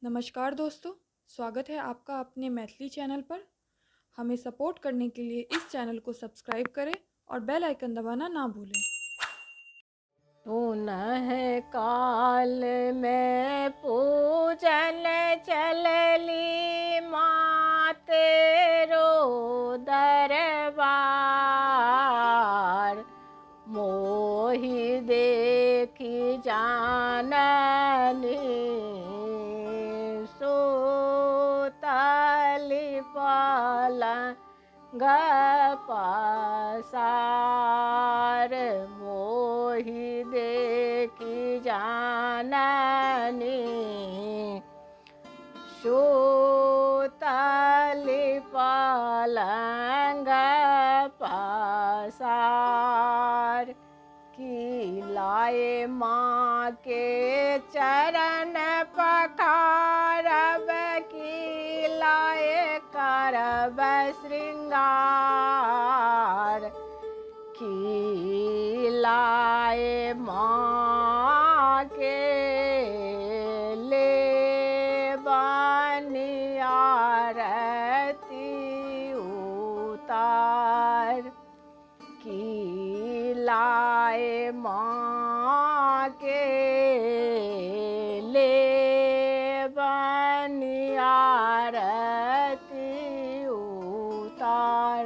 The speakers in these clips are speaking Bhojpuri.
नमस्कार दोस्तों, स्वागत है आपका अपने मैथिली चैनल पर। हमें सपोर्ट करने के लिए इस चैनल को सब्सक्राइब करें और बेल आइकन दबाना ना भूलें। पुनः काल में पूजन चलली माँ तेरो दरबार, मोहि देखी जाननी सोतली पलंग पसार, मोहि देखी जाननी सोतली पलंग पसार। की लाए माँ के चरण पखारब, की लाए करब श्रृंगार, की लाए माँ के लेबनी आरती उतार, की लाए माँ के लेबनी आरती उतार।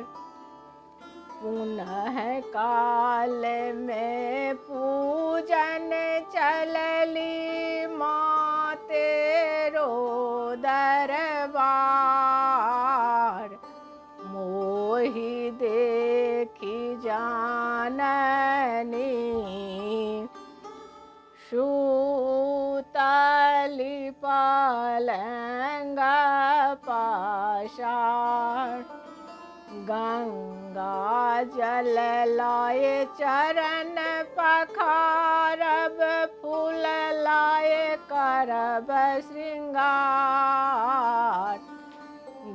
पुनः काल में पूजन चलली माँ तेरो दरबार, मोहि देखी जाननी सूतली पलंग पसार। गंगा जल लाए चरण पखारब, फूल लाए करब श्रृंगार,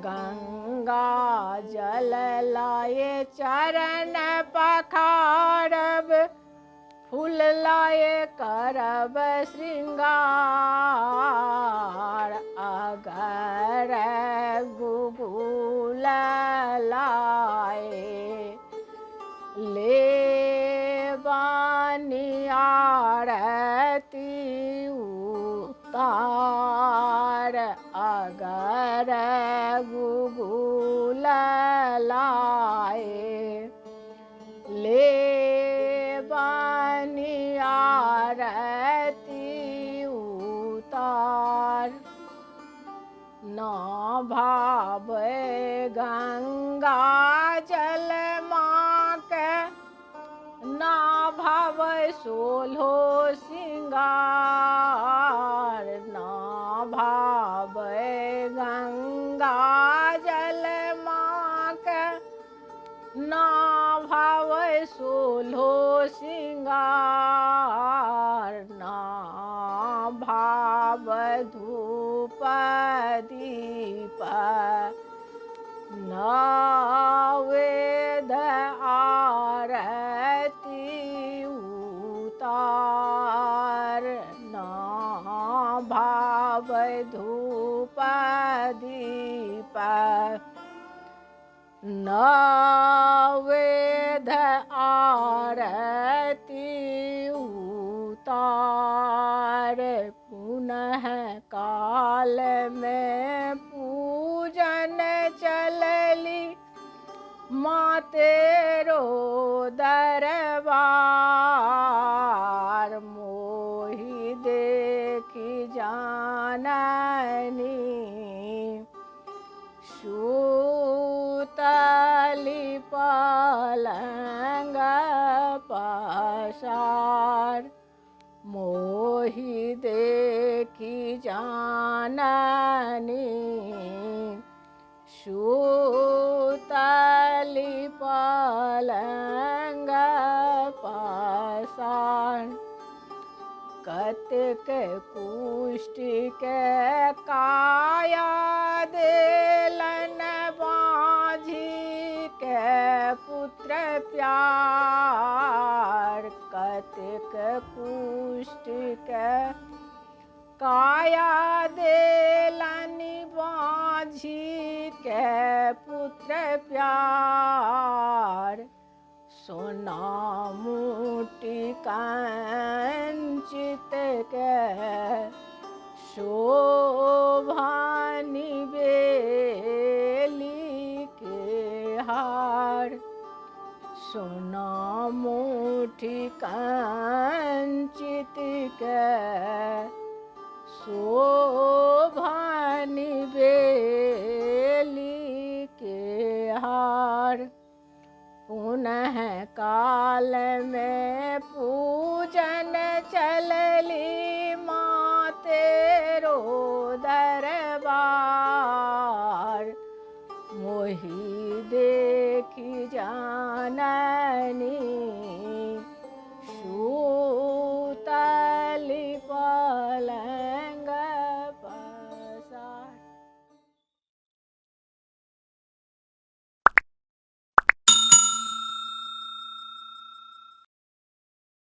गंगा जल लाए चरण पखारब, फूल लाए करब श्रृंगार। अगर गुगुल लाए लेबनी आरती उतार, अगर गुगुल लाए लेबनी आरती उतार। ना भावे गंगा जल माँ के, ना भावे सोलहो सिंगार, ना भावे गंगा जल माँ के, ना भावे सोलहो सिंगार, ना भाव धूप दीप, ना वेद आरती उतार, ना भाव धूप दीप, न वेद आरती उतार। पुनः काल में पूजन चलली माँ तेरो दरबार, मोहि देखी जाननी सूतली पलंग पसार, मोहि देखी जाननी सूतली पलंग पसार। कतेक कुष्टि के काया देलन बाँझी के पुत्र प्यार, कतेक कुष्टि के काया दे पुत्र प्यार, सोना मोटी कंचित के शोभानी बेली के हार, सोना मोटी कंचित के शोभानी बेली के हार, पुनः काल में